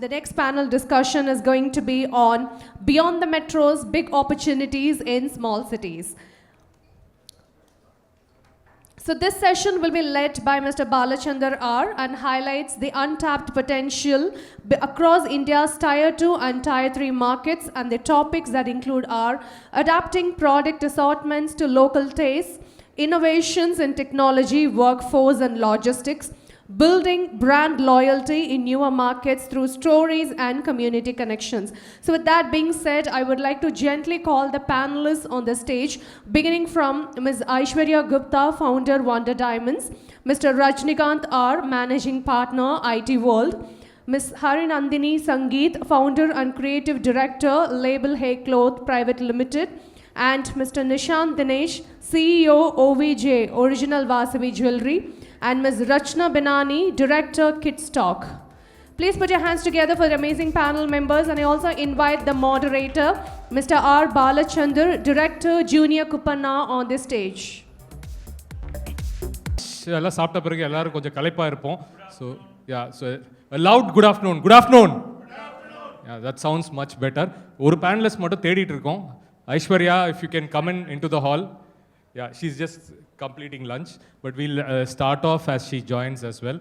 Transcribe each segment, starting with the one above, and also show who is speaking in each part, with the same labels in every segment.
Speaker 1: the next panel discussion is going to be on Beyond the Metros, Big Opportunities in Small Cities. So this session will be led by Mr. Balachandar R and highlights the untapped potential across India's Tier 2 and Tier 3 markets, and the topics that include are adapting product assortments to local tastes, innovations in technology, workforce and logistics, building brand loyalty in newer markets through stories and community connections. So with that being said, I would like to gently call the panelists on the stage, beginning from Ms. Aishwarya Gupta, founder Wondr Diamonds, Mr. Rajnikanth R, managing partner IT World, Ms. Harinandhini Sangeeth, founder and creative director, Label Hey Cloth Private Limited, and Mr. Nishanth Dinesh, CEO OVJ, Original Vasavi Jewellery, and Ms. Rajna Binani, Director, Kidstock. Please put your hands together for the amazing panel members, and I also invite the moderator, Mr. R. Balachandar, Director, Junior Kuppanna, on the stage.
Speaker 2: So, yeah, so a loud good afternoon. Good afternoon. Yeah, that sounds much better. One panelist motto thedi irukom. Aishwarya, if you can come into the hall. Yeah, she's just completing lunch, but we'll start off as she joins as well.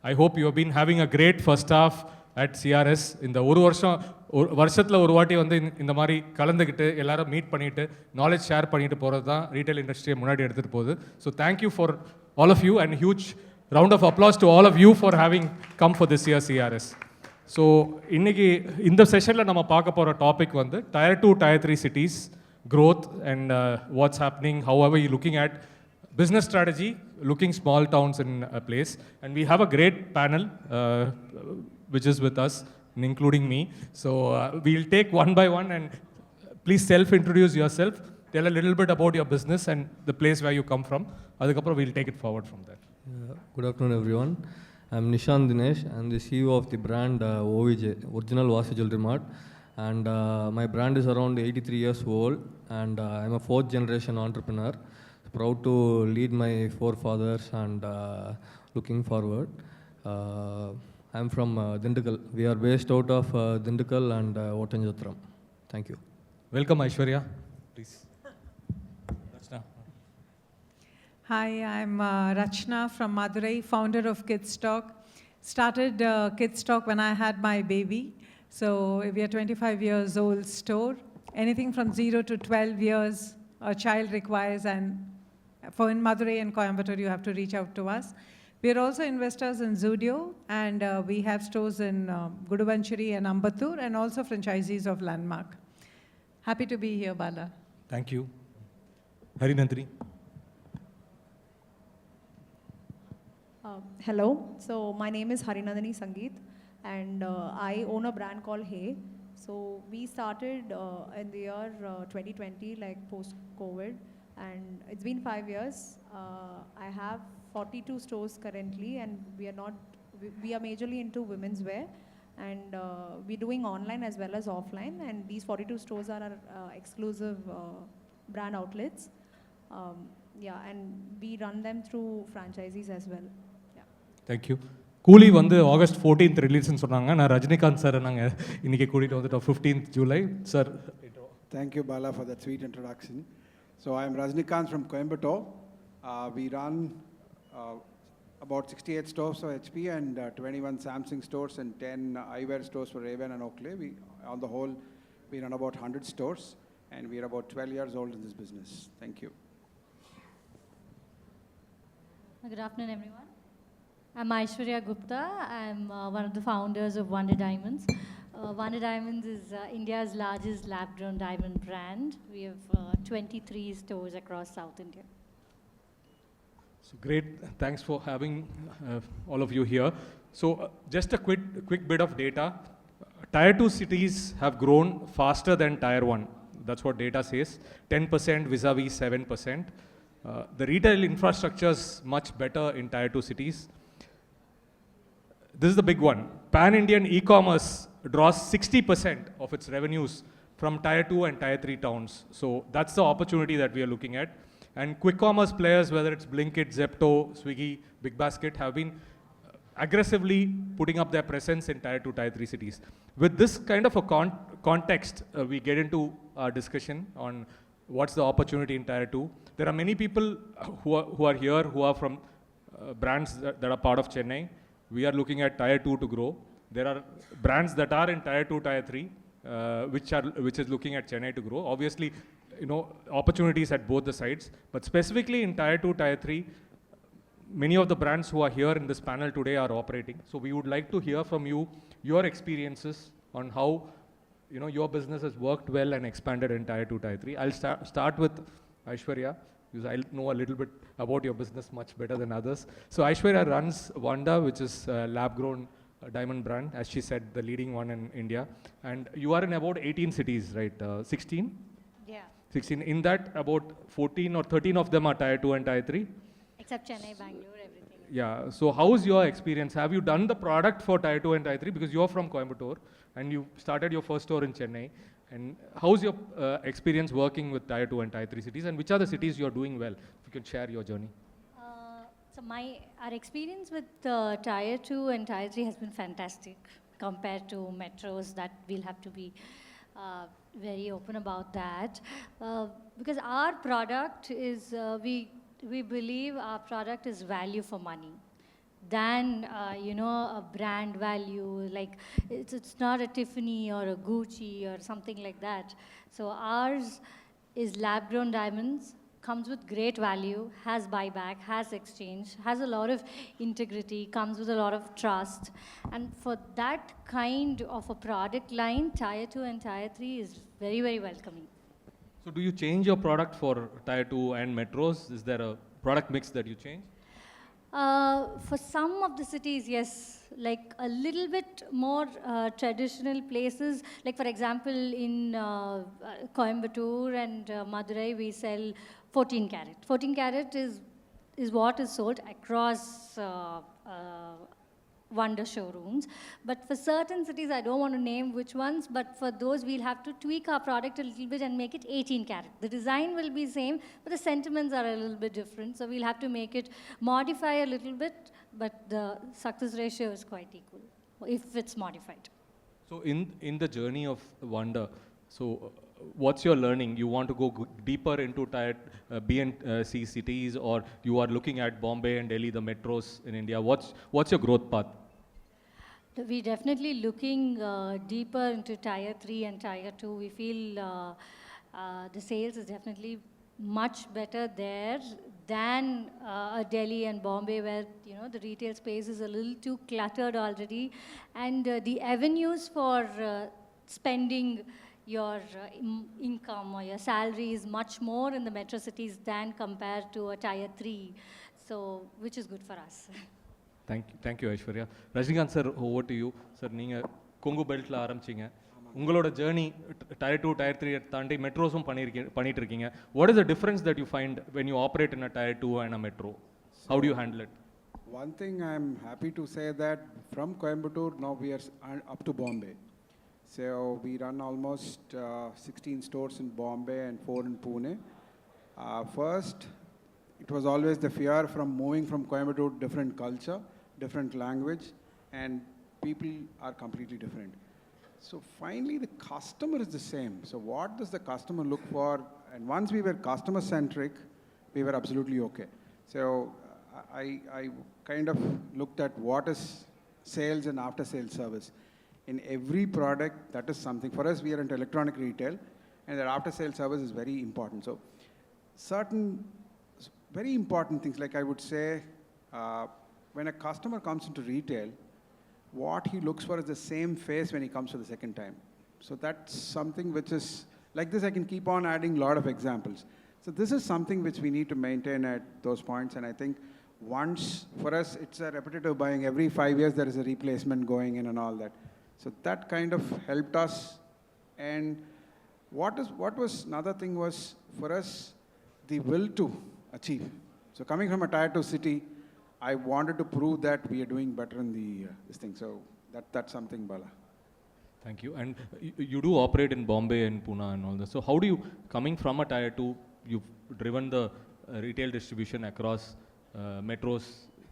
Speaker 2: I hope you have been having a great first half at CRS. In the வருஷத்துல ஒரு வாட்டி வந்து இந்த மாதிரி கலந்துக்கிட்டு எல்லாரும் meet பண்ணிட்டு knowledge share பண்ணிட்டு போறது தான் retail industry முன்னாடி எடுத்துட்டு போகுது. So thank you for all of you, and huge round of applause to all of you for having come for this year's CRS. So இன்னைக்கு இந்த செஷன்ல நம்ம பார்க்க போற டாபிக் வந்து Tier 2 Tier 3 cities growth and what's happening, however you're looking at business strategy, looking small towns in a place. And we have a great panel which is with us, including me. So we'll take one by one, and please self-introduce yourself. Tell a little bit about your business and the place where you come from. Adukapra we'll take it forward from there.
Speaker 3: Good afternoon, everyone. I'm Nishanth Dinesh. I'm the CEO of the brand OVJ, Original Vasavi Jewellery Mart. And my brand is around 83 years old, and I'm a fourth generation entrepreneur. Proud to lead my forefathers and looking forward. I'm from Dindigul. We are based out of Dindigul and Ottanjatram. Thank you.
Speaker 2: Welcome, Aishwarya. Please. Rajna.
Speaker 4: Hi, I'm Rajna from Madurai, founder of Kidstock. Started Kidstock when I had my baby. So we are 25 years old store. Anything from 0 to 12 years a child requires, and for in Madurai and Coimbatore you have to reach out to us. We are also investors in Zudio, and we have stores in Guduvanchiri and Ambattur, and also franchisees of Landmark. Happy to be here, Bala.
Speaker 2: Thank you. Harinandhini.
Speaker 5: Hello, so my name is Harinandhini Sangeeth, and I own a brand called Hey. So we started in the year 2020, like post-COVID, and it's been 5 years. I have 42 stores currently, and we are majorly into women's wear, and we're doing online as well as offline, and these 42 stores are our exclusive brand outlets. And we run them through franchisees as well.
Speaker 2: Thank you. கூலி வந்து August 14th ரிலீஸ்னு சொன்னாங்க. நான் Rajinikanth sir நாங்கள் இன்றைக்கி கூட்டிகிட்டு வந்துட்டோம் 15th July. Sir.
Speaker 6: Thank you, Bala, for that sweet introduction. So I'm Rajnikanth from Coimbatore. We run about 68 stores for HP and 21 Samsung stores and 10 eyewear stores for Ray-Ban and Oakley. On the whole, we run about 100 stores, and we are about 12 years old in this business. Thank you.
Speaker 7: Good afternoon, everyone. I'm Aishwarya Gupta. I'm one of the founders of Wondr Diamonds. Wondr Diamonds is India's largest lab-grown diamond brand. We have 23 stores across South India.
Speaker 2: So great. Thanks for having all of you here. So just a quick bit of data. Tier 2 cities have grown faster than Tier 1. That's what data says. 10% vis-a-vis 7%. The retail infrastructure is much better in Tier 2 cities. This is the big one. Pan-Indian e-commerce draws 60% of its revenues from Tier 2 and Tier 3 towns. So that's the opportunity that we are looking at. And quick commerce players, whether it's Blinkit, Zepto, Swiggy, Big Basket, have been aggressively putting up their presence in Tier 2, Tier 3 cities. With this kind of a context, we get into our discussion on what's the opportunity in Tier 2. There are many people who are here who are from brands that are part of Chennai. We are looking at Tier 2 to grow. There are brands that are in Tier 2, Tier 3, which is looking at Chennai to grow. Obviously, opportunities at both the sides, but specifically in Tier 2, Tier 3, many of the brands who are here in this panel today are operating. So we would like to hear from you, your experiences on how your business has worked well and expanded in Tier 2, Tier 3. I'll start with Aishwarya, because I know a little bit about your business much better than others. So Aishwarya runs Wondr, which is a lab-grown diamond brand, as she said, the leading one in India. And you are in about 18 cities, right? 16?
Speaker 7: Yeah.
Speaker 2: 16. In that, about 14 or 13 of them are Tier 2 and Tier 3.
Speaker 7: Except Chennai, Bangalore, everything.
Speaker 2: Yeah, so how's your experience? Have you done the product for Tier 2 and Tier 3? Because you're from Coimbatore and you started your first store in Chennai. And how's your experience working with Tier 2 and Tier 3 cities? And which are the cities you're doing well? If you can share your journey.
Speaker 7: So our experience with Tier 2 and Tier 3 has been fantastic compared to metros. That we'll have to be very open about that. Because our product is, we believe our product is value for money than a brand value, like it's not a Tiffany or a Gucci or something like that. So ours is lab grown diamonds, comes with great value, has buyback, has exchange, has a lot of integrity, comes with a lot of trust. And for that kind of a product line, Tier 2 and Tier 3 is very, very welcoming.
Speaker 2: So do you change your product for Tier 2 and metros? Is there a product mix that you change?
Speaker 7: For some of the cities, yes, like a little bit more traditional places. Like for example, in Coimbatore and Madurai, we sell 14 carat. 14 carat is what is sold across Wondr showrooms. But for certain cities, I don't want to name which ones, but for those, we'll have to tweak our product a little bit and make it 18 carat. The design will be same, but the sentiments are a little bit different. So we'll have to make it, modify a little bit, but the success ratio is quite equal if it's modified.
Speaker 2: So in the journey of Wondr, so what's your learning? You want to go deeper into Tier B and C cities, or you are looking at Bombay and Delhi, the metros in India? What's your growth path?
Speaker 7: We're definitely looking deeper into Tier 3 and Tier 2. We feel the sales is definitely much better there than Delhi and Bombay, where the retail space is a little too cluttered already, and the avenues for spending your income or your salary is much more in the metro cities than compared to a Tier 3, so which is good for us.
Speaker 2: Thank you, Aishwarya. Rajnikanth sir, over to you. Sir, நீங்க கொங்கு பெல்ட்ல ஆரம்பிச்சீங்க. உங்களோட journey Tier 2, Tier 3 தாண்டி மெட்ரோஸும் பண்ணிட்டு இருக்கீங்க. What is the difference that you find when you operate in a Tier 2 and a metro? How do you handle it?
Speaker 6: One thing I'm happy to say that from Coimbatore, now we are up to Bombay. So we run almost 16 stores in Bombay and 4 in Pune. First, it was always the fear from moving from Coimbatore, different culture, different language, and people are completely different. So finally, the customer is the same. So what does the customer look for? And once we were customer-centric, we were absolutely okay. So I kind of looked at what is sales and after-sales service. In every product, that is something. For us, we are into electronic retail, and that after-sales service is very important. So certain very important things, like I would say, when a customer comes into retail, what he looks for is the same face when he comes for the second time. So that's something which is, like this I can keep on adding a lot of examples. So this is something which we need to maintain at those points, and I think once, for us, it's a repetitive buying. Every 5 years there is a replacement going in and all that. So that kind of helped us. And what was another thing was, for us, the will to achieve. So coming from a Tier 2 city, I wanted to prove that we are doing better in this thing. So that's something, Bala.
Speaker 2: Thank you. And you do operate in Bombay and Pune and all this. So how do you, coming from a Tier 2, you've driven the retail distribution across metros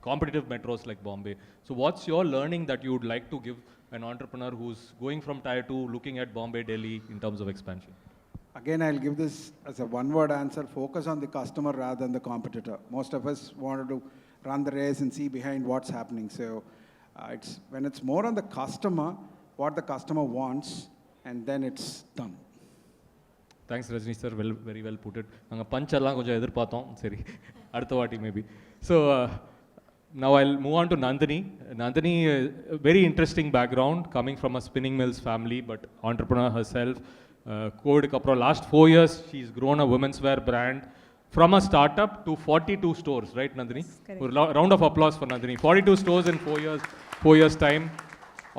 Speaker 2: competitive metros like Bombay. So what's your learning that you would like to give an entrepreneur who's going from Tier 2, looking at Bombay, Delhi in terms of expansion?
Speaker 6: Again, I'll give this as a one-word answer: focus on the customer rather than the competitor. Most of us wanted to run the race and see behind what's happening. So when it's more on the customer, what the customer wants, and then it's done.
Speaker 2: Thanks, Rajni sir. Very well put it. நாங்கள் punch எல்லாம் கொஞ்சம் எதிர்பார்த்தோம். சரி, அடுத்த வாட்டி maybe. So now I'll move on to Nandini. Nandini, very interesting background, coming from a spinning mills family, but entrepreneur herself. COVID அப்புறம் last 4 years, she's grown a women's wear brand from a startup to 42 stores, right, Nandini?
Speaker 5: Correct.
Speaker 2: ஒரு round of applause for Nandini. 42 stores in 4 years time,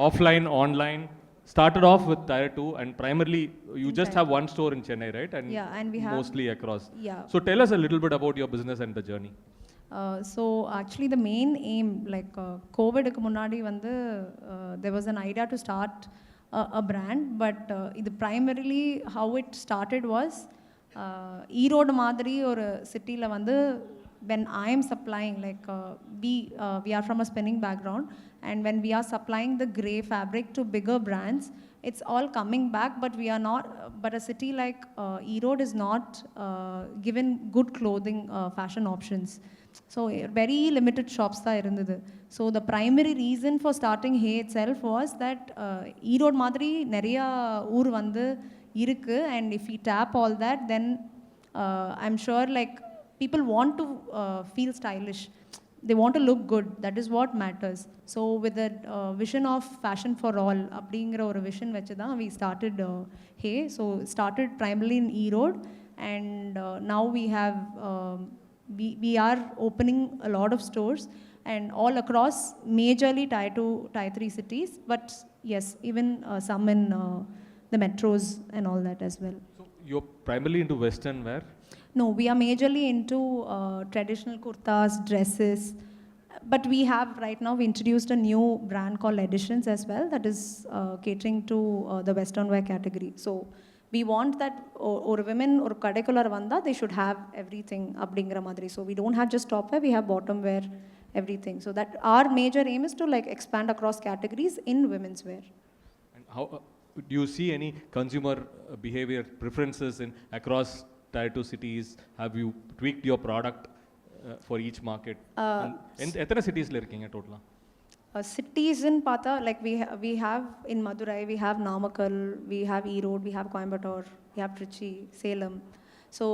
Speaker 2: offline, online. Started off with Tier 2, and primarily you
Speaker 5: In
Speaker 2: just
Speaker 5: Tier
Speaker 2: have one store in Chennai, right? And
Speaker 5: Yeah, and we have-
Speaker 2: mostly across.
Speaker 5: Yeah.
Speaker 2: So tell us a little bit about your business and the journey.
Speaker 5: So actually the main aim, like COVID க்கு முன்னாடி வந்து there was an idea to start a brand, but இது primarily how it started was Erode மாதிரி ஒரு சிட்டில வந்து when I am supplying, like we are from a spinning background, and when we are supplying the gray fabric to bigger brands, it's all coming back, but we are not, but a city like Erode is not given good clothing fashion options. So very limited shops தான் இருந்தது. So the primary reason for starting Hey itself was that Erode மாதிரி நிறைய ஊர் வந்து இருக்கு, and if we tap all that, then I'm sure like people want to feel stylish. They want to look good. That is what matters. So with the vision of fashion for all, அப்படிங்கிற ஒரு vision வச்சு தான் we started Hey. So started primarily in Erode, and now we have we are opening a lot of stores and all across majorly Tier 2, Tier 3 cities, but yes, even some in the metros and all that as well.
Speaker 2: So you're primarily into Western wear?
Speaker 5: No, we are majorly into traditional kurtas, dresses, but we have right now, we introduced a new brand called Editions as well, that is catering to the Western wear category. So we want that ஒரு women ஒரு கடைக்குள்ளார வந்தா they should have everything அப்படிங்கிற மாதிரி. So we don't have just top wear, we have bottom wear, everything. So that our major aim is to like expand across categories in women's wear.
Speaker 2: And how do you see any consumer behavior preferences in across Tier 2 cities? Have you tweaked your product for each market? எத்தனை cities இருக்கீங்க டோட்டலா?
Speaker 5: Cities in Pata, like we have in Madurai, we have Namakkal, we have Erode, we have Coimbatore, we have Trichy, Salem. So,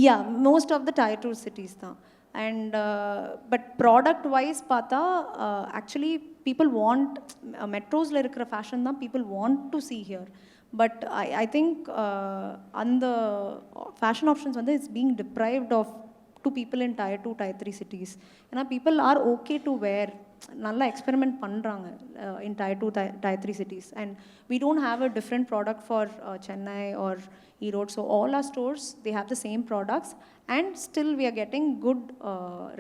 Speaker 5: yeah, most of the Tier 2 cities tha. And but product wise Pata, actually people want metros la irukra fashion tha people want to see here. But I think on the fashion options வந்து it's being deprived of to people in Tier 2, Tier 3 cities. ஏன்னா people are okay to wear, நல்லா experiment பண்ணுறாங்க in Tier 2, Tier 3 cities. And we don't have a different product for Chennai or Erode. So all our stores, they have the same products, and still we are getting good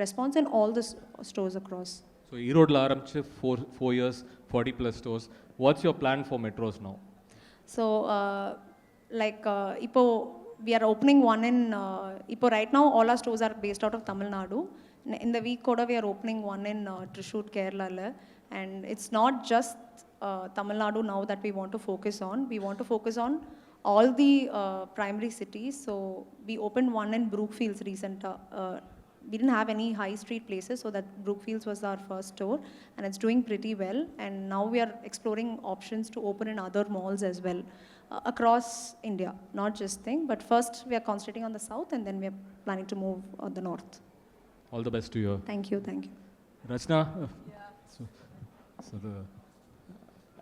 Speaker 5: response in all the stores across.
Speaker 2: So Erode la ஆரம்பிச்சு 4 years, 40 plus stores. What's your plan for metros now?
Speaker 5: So like இப்போ we are opening one in இப்போ right now all our stores are based out of Tamil Nadu. In the week we are opening one in Thrissur, Kerala, and it's not just Tamil Nadu now that we want to focus on. We want to focus on all the primary cities. So we opened one in Brookfields recent. We didn't have any high street places, so that Brookfields was our first store, and it's doing pretty well. And now we are exploring options to open in other malls as well across India, not just thing. But first we are concentrating on the south, and then we are planning to move the north.
Speaker 2: All the best to you.
Speaker 5: Thank you, thank you.
Speaker 2: Rajna,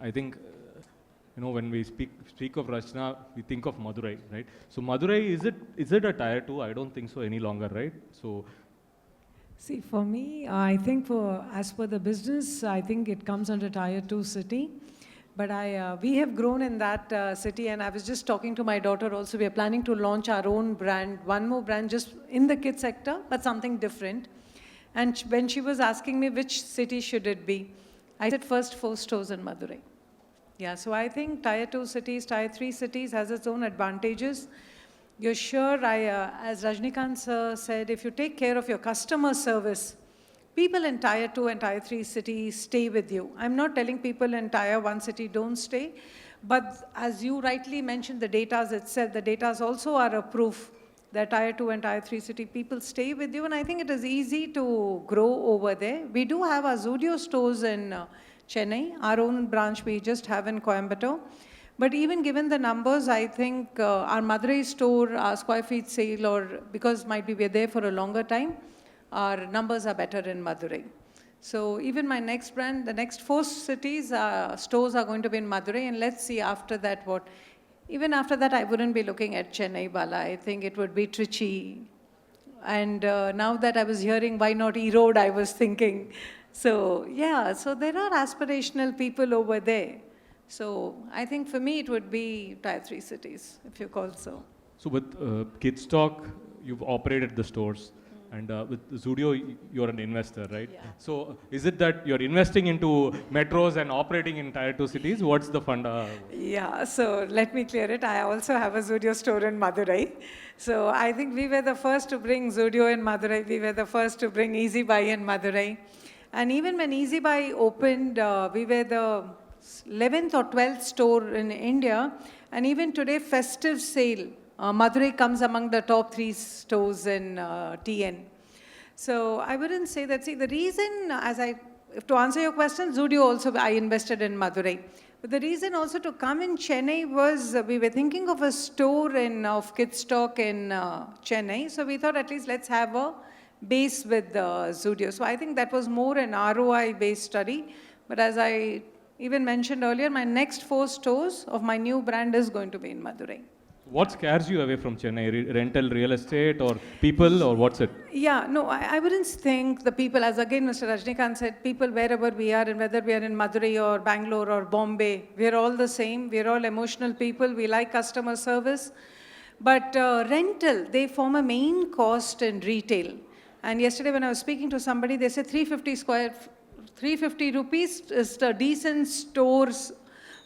Speaker 2: I think when we speak of Rajna, we think of Madurai, right? So Madurai, is it a Tier 2? I don't think so any longer, right? So
Speaker 4: See, for me, I think as per the business, I think it comes under Tier 2 city. But we have grown in that city, and I was just talking to my daughter also. We are planning to launch our own brand, one more brand just in the kids sector, but something different. And when she was asking me which city should it be, I said first 4 stores in Madurai. Yeah, so I think Tier 2 cities, Tier 3 cities has its own advantages. You're sure, as Rajnikanth sir said, if you take care of your customer service, people in tier 2 and tier 3 cities stay with you. I'm not telling people in tier 1 city don't stay, but as you rightly mentioned, the data itself, the data also are a proof that tier 2 and tier 3 city people stay with you, and I think it is easy to grow over there. We do have our Zudio stores in Chennai, our own branch we just have in Coimbatore. But even given the numbers, I think our Madurai store, our square feet sale, or because might be we're there for a longer time, our numbers are better in Madurai. So even my next brand, the next 4 cities, stores are going to be in Madurai, and let's see after that what. Even after that, I wouldn't be looking at Chennai, Bala. I think it would be Trichy. And now that I was hearing, why not Erode, I was thinking. So yeah, so there are aspirational people over there. So I think for me, it would be tier 3 cities, if you call so.
Speaker 2: So with Kidstock, you've operated the stores. And with Zudio, you're an investor, right?
Speaker 4: Yeah.
Speaker 2: So is it that you're investing into metros and operating in tier 2 cities? What's the fund?
Speaker 4: Yeah, so let me clear it. I also have a Zudio store in Madurai. So I think we were the first to bring Zudio in Madurai. We were the first to bring Easy Buy in Madurai. And even when Easy Buy opened, we were the 11th or 12th store in India. And even today, festive sale, Madurai comes among the top 3 stores in TN. So I wouldn't say that. See, the reason, to answer your question, Zudio also I invested in Madurai. But the reason also to come in Chennai was we were thinking of a store of Kidstock in Chennai. So we thought at least let's have a base with Zudio. So I think that was more an ROI-based study. But as I even mentioned earlier, my next 4 stores of my new brand is going to be in Madurai.
Speaker 2: What scares you away from Chennai? Rental real estate or people, or what's it?
Speaker 4: Yeah, no, I wouldn't think the people, as again Mr. Rajnikanth said, people wherever we are, and whether we are in Madurai or Bangalore or Bombay, we're all the same. We're all emotional people. We like customer service. But rental, they form a main cost in retail. And yesterday when I was speaking to somebody, they said 350 rupees is the decent stores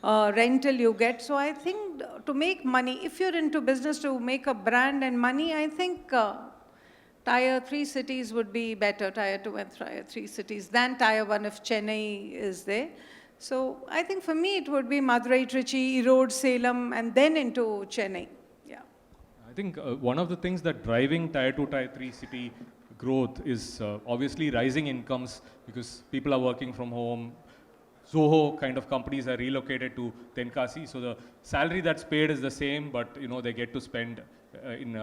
Speaker 4: rental you get. So I think to make money, if you're into business to make a brand and money, I think tier 3 cities would be better, tier 2 and tier 3 cities, than tier 1 if Chennai is there. So I think for me it would be Madurai, Trichy, Erode, Salem, and then into Chennai. Yeah.
Speaker 2: I think one of the things that driving tier 2, tier 3 city growth is obviously rising incomes, because people are working from home. Zoho kind of companies are relocated to Tenkasi, so the salary that's paid is the same, but they get to spend in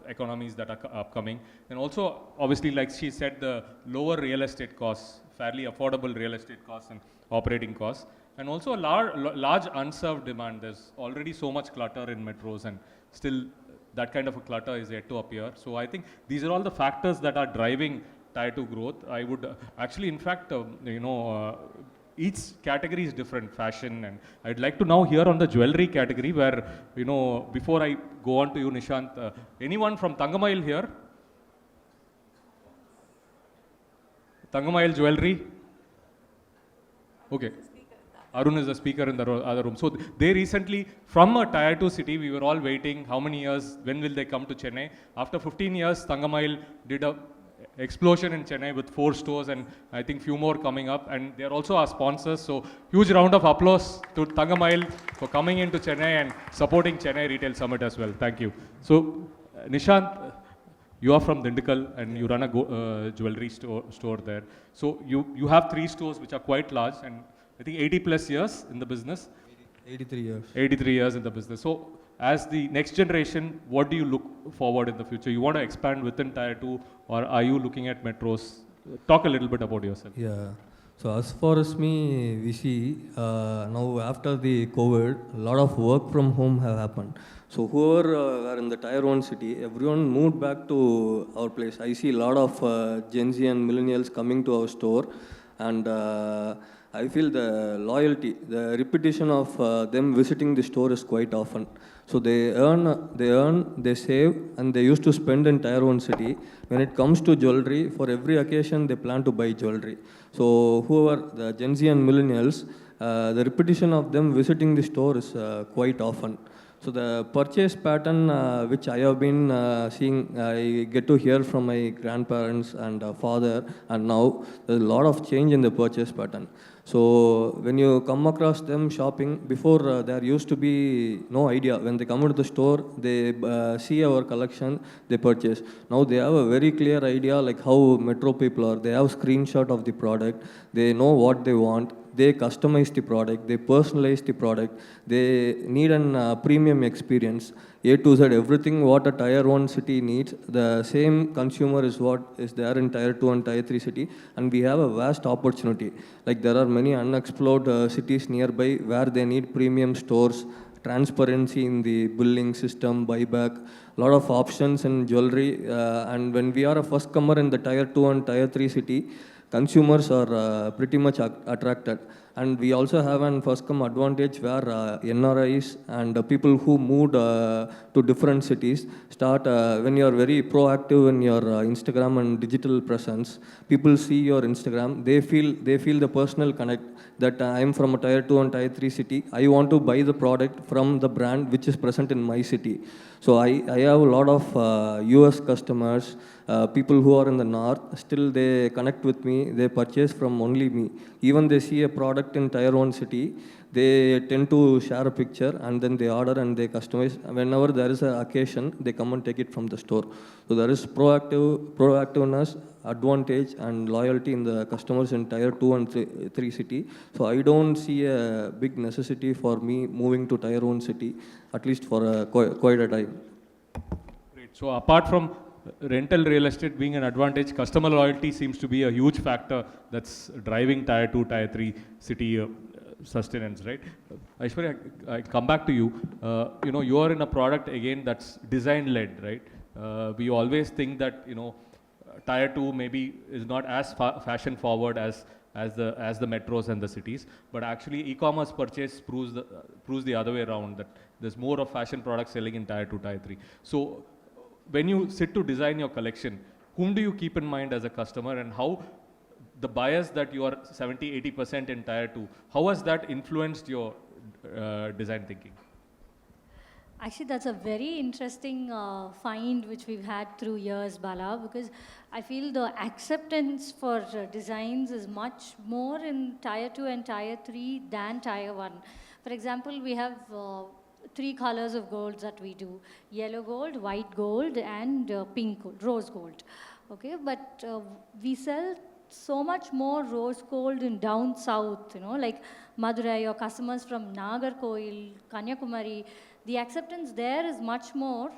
Speaker 2: economies that are upcoming. And also, obviously, like she said, the lower real estate costs, fairly affordable real estate costs and operating costs, and also a large unserved demand. There's already so much clutter in metros, and still that kind of a clutter is yet to appear. So I think these are all the factors that are driving tier 2 growth. I would actually, in fact, each category is different, fashion, and I'd like to now hear on the jewelry category where, before I go on to you, Nishanth, anyone from Thangamayil here? Thangamayil Jewellery? Okay. Arun is the speaker in the other room. So they recently, from a tier 2 city, we were all waiting, how many years, when will they come to Chennai? After 15 years, Thangamayil did a explosion in Chennai with 4 stores, and I think few more coming up, and they're also our sponsors. So huge round of applause to Thangamayil for coming into Chennai and supporting Chennai Retail Summit as well. Thank you. So Nishanth, you are from Dindigul and you run a jewelry store there. So you have 3 stores which are quite large, and I think 80 plus years in the business.
Speaker 3: 83 years.
Speaker 2: 83 years in the business. So as the next generation, what do you look forward in the future? You want to expand within tier 2, or are you looking at metros? Talk a little bit about yourself.
Speaker 3: Yeah. So as far as me, we see now after the COVID, a lot of work from home have happened. So whoever are in the tier 1 city, everyone moved back to our place. I see a lot of Gen Z and millennials coming to our store, and I feel the loyalty, the repetition of them visiting the store is quite often. So they earn, they save, and they used to spend in tier 1 city. When it comes to jewelry, for every occasion they plan to buy jewelry. So whoever, the Gen Z and millennials, the repetition of them visiting the store is quite often. So the purchase pattern which I have been seeing, I get to hear from my grandparents and father, and now there's a lot of change in the purchase pattern. So when you come across them shopping, before there used to be no idea. When they come into the store, they see our collection, they purchase. Now they have a very clear idea like how metro people are. They have screenshot of the product. They know what they want. They customize the product, they personalize the product, they need an premium experience. A to Z, everything what a tier 1 city needs, the same consumer is what is there in tier 2 and tier 3 city, and we have a vast opportunity. Like there are many unexplored cities nearby where they need premium stores, transparency in the billing system, buyback, a lot of options in jewelry, and when we are a first comer in the tier 2 and tier 3 city, consumers are pretty much attracted. And we also have an first come advantage where NRIs and people who moved to different cities start, when you are very proactive in your Instagram and digital presence, people see your Instagram, they feel the personal connect that I am from a tier 2 and tier 3 city, I want to buy the product from the brand which is present in my city. So I have a lot of US customers, people who are in the north, still they connect with me, they purchase from only me. Even they see a product in tier 1 city, they tend to share a picture and then they order and they customize. Whenever there is an occasion, they come and take it from the store. So there is proactiveness, advantage and loyalty in the customers in tier 2 and 3 city. So I don't see a big necessity for me moving to tier 1 city, at least for quite a time.
Speaker 2: Great. So apart from rental real estate being an advantage, customer loyalty seems to be a huge factor that's driving tier 2, tier 3 city sustenance, right? Aishwarya, I come back to you. You are in a product again that's design led, right? We always think that tier 2 maybe is not as fashion forward as the metros and the cities, but actually e-commerce purchase proves the other way around, that there's more of fashion products selling in tier 2, tier 3. So when you sit to design your collection, whom do you keep in mind as a customer, and how the bias that you are 70-80% in tier 2, how has that influenced your design thinking?
Speaker 7: Actually, that's a very interesting find which we've had through years, Bala, because I feel the acceptance for designs is much more in tier 2 and tier 3 than tier 1. For example, we have 3 colors of golds that we do: yellow gold, white gold, and pink gold, rose gold. Okay, but we sell so much more rose gold in down south, like Madurai, or customers from Nagarkoil, Kanyakumari. The acceptance there is much more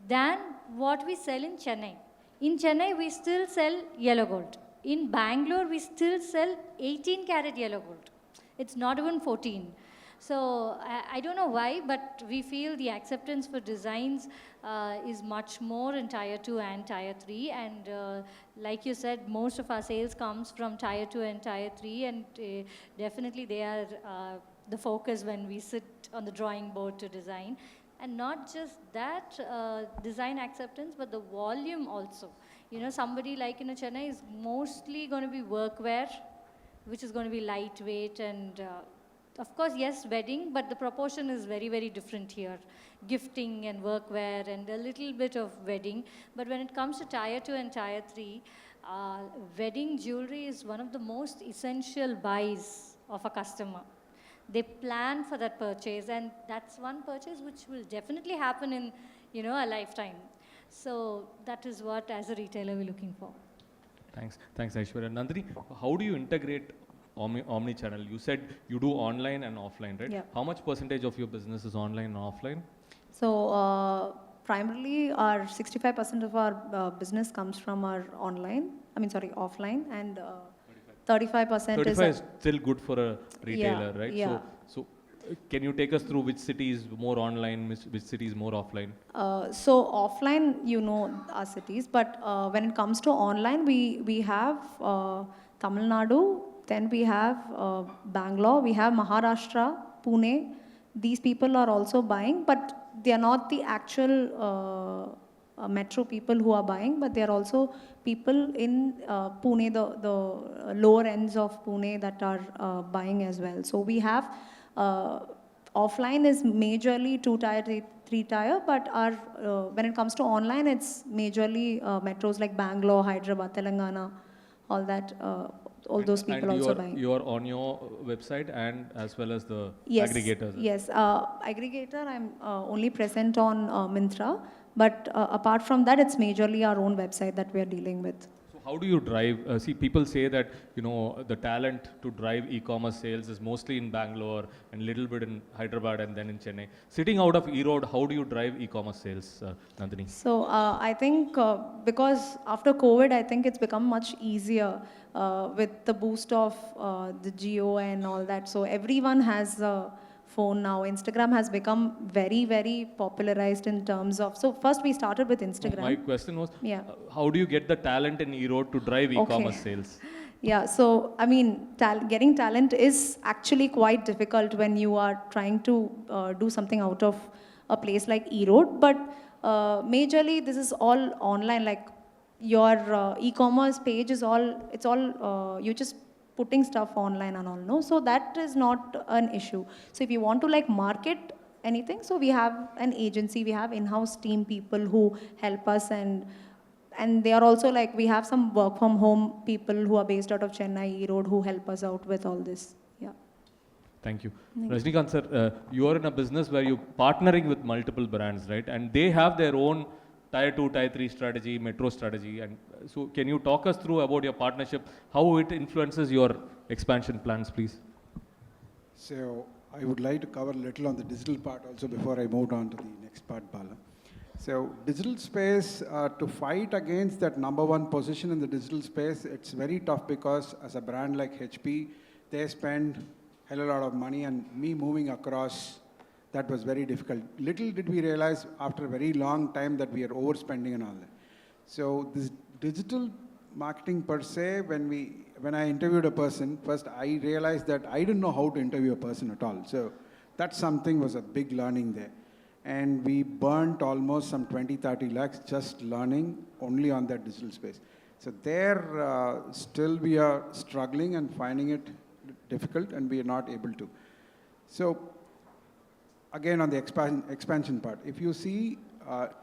Speaker 7: than what we sell in Chennai. In Chennai, we still sell yellow gold. In Bangalore, we still sell 18 karat yellow gold. It's not even 14. So I don't know why, but we feel the acceptance for designs is much more in tier 2 and tier 3. And like you said, most of our sales comes from tier 2 and tier 3, and definitely they are the focus when we sit on the drawing board to design. And not just that design acceptance, but the volume also. Somebody like Chennai is mostly going to be workwear, which is going to be lightweight, and of course, yes, wedding, but the proportion is very, very different here. Gifting and workwear and a little bit of wedding. But when it comes to tier 2 and tier 3, wedding jewelry is one of the most essential buys of a customer. They plan for that purchase, and that's one purchase which will definitely happen in, a lifetime. So that is what, as a retailer, we're looking for.
Speaker 2: Thanks, Aishwarya. Nandini, how do you integrate omni-channel? You said you do online and offline, right?
Speaker 5: Yeah.
Speaker 2: How much percentage of your business is online and offline?
Speaker 5: So primarily our 65% of our business comes from our offline, and 35%
Speaker 2: 35 is still good for a retailer, right?
Speaker 5: Yeah.
Speaker 2: So can you take us through which city is more online, which city is more offline?
Speaker 5: So offline, our cities, but when it comes to online, we have Tamil Nadu, then we have Bangalore, we have Maharashtra, Pune. These people are also buying, but they are not the actual metro people who are buying, but they are also people in Pune, the lower ends of Pune that are buying as well. So we have offline is majorly 2-tier, 3-tier, but our when it comes to online, it's majorly metros like Bangalore, Hyderabad, Telangana, all that. All those people
Speaker 2: and
Speaker 5: also buying.
Speaker 2: you're on your website and as well as the
Speaker 5: Yes,
Speaker 2: aggregators.
Speaker 5: yes. Aggregator, I'm only present on Myntra, but apart from that, it's majorly our own website that we are dealing with.
Speaker 2: So how do you drive? See, people say that the talent to drive e-commerce sales is mostly in Bangalore and little bit in Hyderabad and then in Chennai. Sitting out of E-Road, how do you drive e-commerce sales, Nandini?
Speaker 5: So I think because after COVID, I think it's become much easier with the boost of the Geo and all that. So everyone has a phone now. Instagram has become very, very popularized in terms of. So first we started with Instagram.
Speaker 2: My question was,
Speaker 5: Yeah.
Speaker 2: how do you get the talent in E-Road to drive e-commerce sales?
Speaker 5: Yeah, so I mean, getting talent is actually quite difficult when you are trying to do something out of a place like E-Road. But majorly, this is all online. Like your e-commerce page is it's all you're just putting stuff online and all. No, so that is not an issue. So if you want to like market anything, so we have an agency, we have in-house team people who help us and they are also like, we have some work from home people who are based out of Chennai, Road, who help us out with all this. Yeah.
Speaker 2: Thank you. Rajnikanth sir, you are in a business where you're partnering with multiple brands, right? And they have their own Tier 2, Tier 3 strategy, metro strategy. And so can you talk us through about your partnership, how it influences your expansion plans, please?
Speaker 6: So I would like to cover a little on the digital part also before I move on to the next part, Bala. So digital space, to fight against that #1 position in the digital space, it's very tough because as a brand like HP, they spend hell a lot of money, and me moving across, that was very difficult. Little did we realize after a very long time that we are overspending and all that. So this digital marketing per se, when I interviewed a person, first I realized that I didn't know how to interview a person at all. So that something was a big learning there. And we burnt almost some 20-30 lakhs just learning only on that digital space. So there, still we are struggling and finding it difficult, and we are not able to. So again, on the expansion part, if you see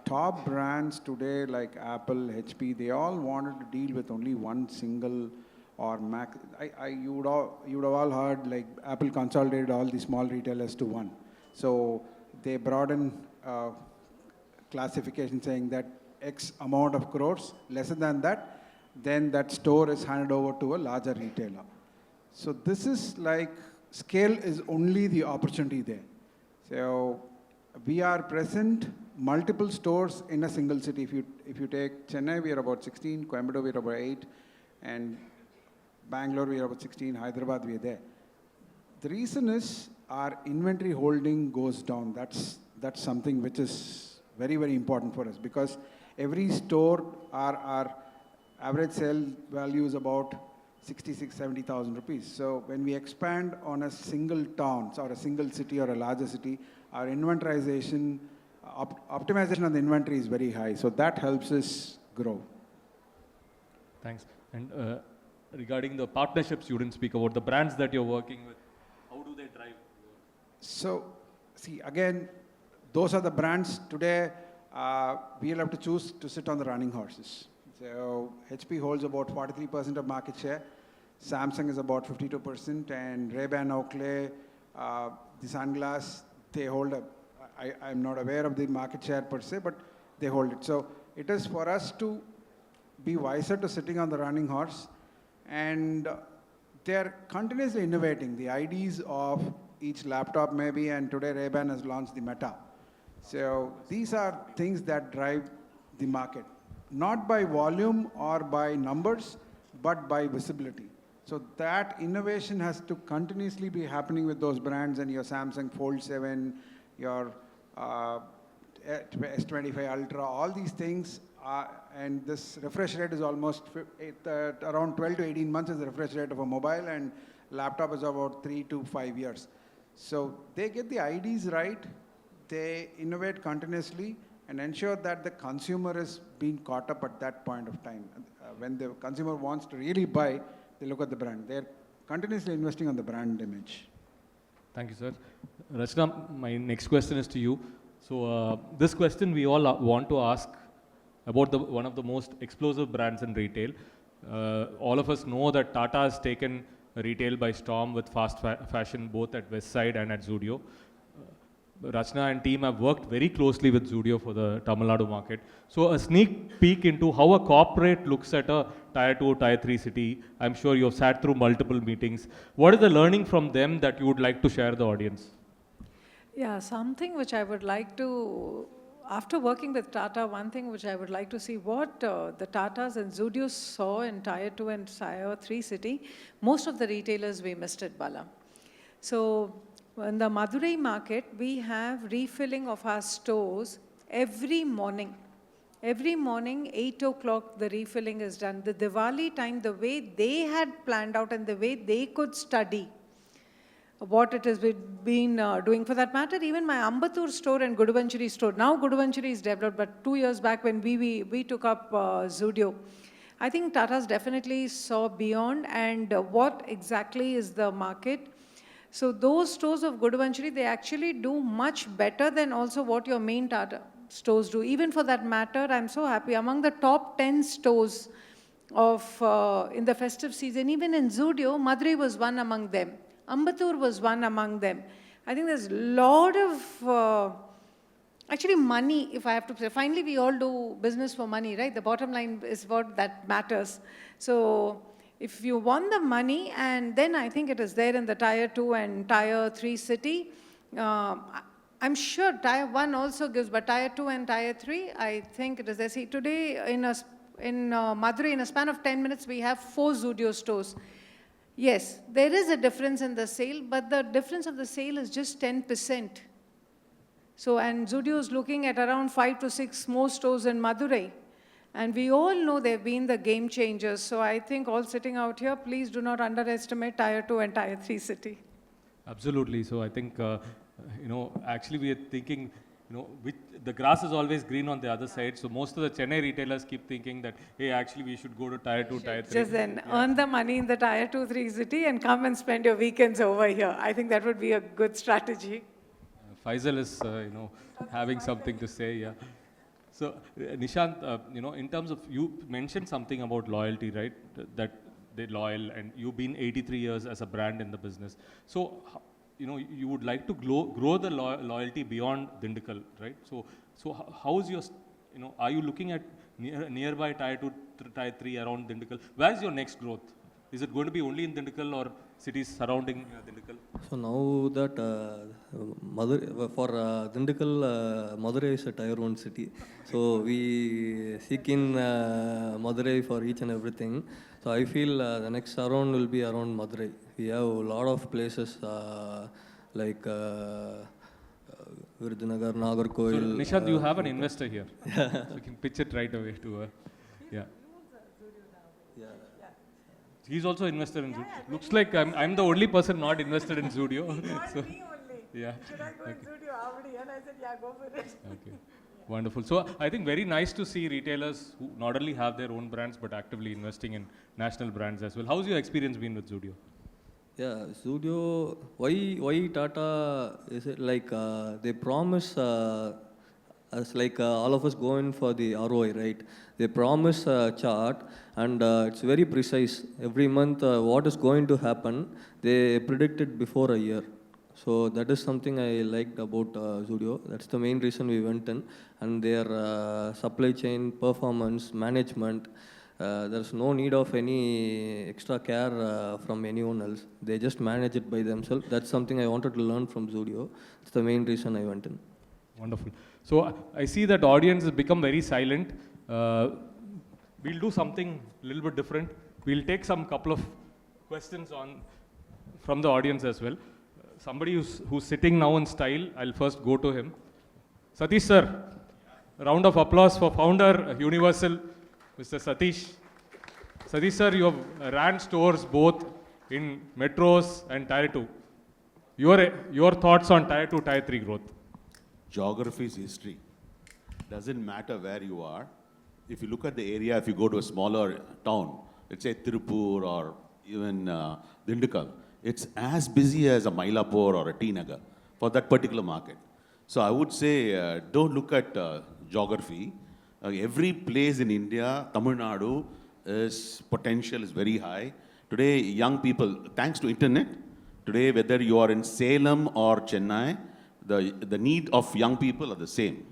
Speaker 6: top brands today like Apple, HP, they all wanted to deal with only one single or Mac. You would have all heard like Apple consolidated all the small retailers to one. So they brought in classification saying that X amount of crores, lesser than that, then that store is handed over to a larger retailer. So this is like, scale is only the opportunity there. So we are present multiple stores in a single city. If you take Chennai, we are about 16, Coimbatore we are about 8, and Bangalore we are about 16, Hyderabad we are there. The reason is our inventory holding goes down. That's something which is very, very important for us, because every store, our average sale value is about 70,000 rupees. So when we expand on a single town or a single city or a larger city, our inventorization, optimization of the inventory is very high. So that helps us grow.
Speaker 2: Thanks. And regarding the partnerships you didn't speak about, the brands that you're working with, how do they drive?
Speaker 6: So see, again, those are the brands today. We'll have to choose to sit on the running horses. So HP holds about 43% of market share. Samsung is about 52%, and Ray-Ban, Oakley, the sunglass, they hold up. I'm not aware of the market share per se, but they hold it. So it is for us to be wiser to sitting on the running horse, and they're continuously innovating. The IDs of each laptop maybe, and today Ray-Ban has launched the Meta. So these are things that drive the market, not by volume or by numbers, but by visibility. So that innovation has to continuously be happening with those brands, and your Samsung Fold 7, your S25 Ultra, all these things, and this refresh rate is almost around 12 to 18 months is the refresh rate of a mobile, and laptop is about 3 to 5 years. So they get the IDs right, they innovate continuously, and ensure that the consumer is being caught up at that point of time. When the consumer wants to really buy, they look at the brand. They're continuously investing on the brand image.
Speaker 2: Thank you, sir. Rajna, my next question is to you. So this question we all want to ask about one of the most explosive brands in retail. All of us know that Tata has taken retail by storm with fast fashion both at West Side and at Zudio. Rajna and team have worked very closely with Zudio for the Tamil Nadu market. So a sneak peek into how a corporate looks at a Tier 2, Tier 3 city. I'm sure you've sat through multiple meetings. What is the learning from them that you would like to share the audience?
Speaker 4: Yeah, something which I would like to, after working with Tata, one thing which I would like to see what the Tatas and Zudios saw in Tier 2 and Tier 3 city, most of the retailers we missed it, Bala. So in the Madurai market, we have refilling of our stores every morning. Every morning, 8 o'clock, the refilling is done. The Diwali time, the way they had planned out and the way they could study what it has been doing. For that matter, even my Ambattur store and Guduvanchiri store, now Guduvanchiri is developed, but 2 years back when we took up Zudio, I think Tata's definitely saw beyond and what exactly is the market. So those stores of Guduvanchiri, they actually do much better than also what your main Tata stores do. Even for that matter, I'm so happy. Among the top 10 stores of in the festive season, even in Zudio, Madurai was one among them. Ambattur was one among them. I think there's a lot of actually money, if I have to say. Finally, we all do business for money, right? The bottom line is what that matters. So if you want the money, and then I think it is there in the Tier 2 and Tier 3 city. I'm sure Tier 1 also gives, but Tier 2 and Tier 3, I think it is there. See, today in Madurai, in a span of 10 minutes, we have 4 Zudio stores. Yes, there is a difference in the sale, but the difference of the sale is just 10%. So, and Zudio is looking at around 5 to 6 more stores in Madurai. And we all know they've been the game changers. So I think all sitting out here, please do not underestimate Tier 2 and Tier 3 city.
Speaker 2: Absolutely. So I think, actually we are thinking, the grass is always green on the other side. So most of the Chennai retailers keep thinking that, hey, actually we should go to Tier 2, Tier 3.
Speaker 4: Just then earn the money in the Tier 2, 3 city and come and spend your weekends over here. I think that would be a good strategy.
Speaker 2: Faisal is, having something to say, yeah. So, Nishanth, in terms of, you mentioned something about loyalty, right? That they're loyal, and you've been 83 years as a brand in the business. So, you would like to grow the loyalty beyond Dindigul, right? So how is your, are you looking at nearby Tier 2, Tier 3 around Dindigul? Where is your next growth? Is it going to be only in Dindigul or cities surrounding Dindigul?
Speaker 3: So now that for Dindigul, Madurai is a Tier 1 city. So we seek in Madurai for each and everything. So I feel the next surround will be around Madurai. We have a lot of places like Virudhunagar, Nagarkoil.
Speaker 2: So Nishanth, you have an investor here. So you can pitch it right away to her. Yeah. He's also invested in Zudio. Looks like I'm the only person not invested in Zudio. So,
Speaker 4: Me only.
Speaker 2: yeah.
Speaker 4: Should I go in Zudio? And I said, yeah, go for it.
Speaker 2: Okay. Wonderful. So I think very nice to see retailers who not only have their own brands but actively investing in national brands as well. How's your experience been with Zudio?
Speaker 3: Yeah, Zudio, why Tata, is it like they promise us like all of us going for the ROI, right? They promise a chart and it's very precise. Every month what is going to happen, they predict it before a year. So that is something I liked about Zudio. That's the main reason we went in. And their supply chain, performance, management, there's no need of any extra care from anyone else. They just manage it by themselves. That's something I wanted to learn from Zudio. That's the main reason I went in.
Speaker 2: Wonderful. So I see that audience has become very silent. We'll do something a little bit different. We'll take some couple of questions from the audience as well. Somebody who's sitting now in style, I'll first go to him. Satish sir, a round of applause for founder Universal, Mr. Satish. Satish sir, you have ran stores both in metros and Tier 2. Your thoughts on Tier 2, Tier 3 growth?
Speaker 8: Geography is history. Doesn't matter where you are. If you look at the area, if you go to a smaller town, let's say Tirupur or even Dindigul, it's as busy as a Mylapore or a T Nagar for that particular market. So I would say, don't look at geography. Every place in India, Tamil Nadu, potential is very high. Today, young people, thanks to internet, today whether you are in Salem or Chennai, the need of young people are the same.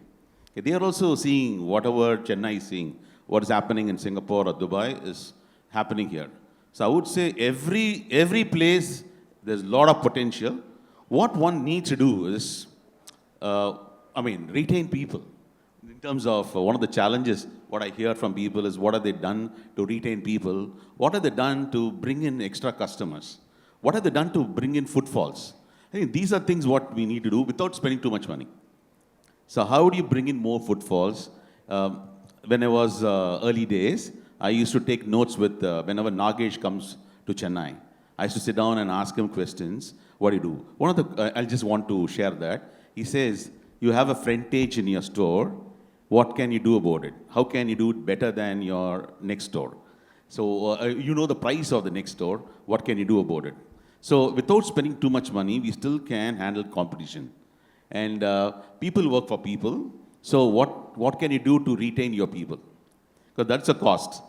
Speaker 8: They are also seeing whatever Chennai is seeing, what is happening in Singapore or Dubai is happening here. So I would say every place, there's a lot of potential. What one needs to do is, retain people. In terms of one of the challenges, what I hear from people is what have they done to retain people? What have they done to bring in extra customers? What have they done to bring in footfalls? I think these are things what we need to do without spending too much money. So how do you bring in more footfalls? When I was early days, I used to take notes with, whenever Nagesh comes to Chennai, I used to sit down and ask him questions. What do you do? I just want to share that. He says, you have a frontage in your store. What can you do about it? How can you do it better than your next store? So you know the price of the next store. What can you do about it? So without spending too much money, we still can handle competition. And people work for people. So what can you do to retain your people? Because that's a cost.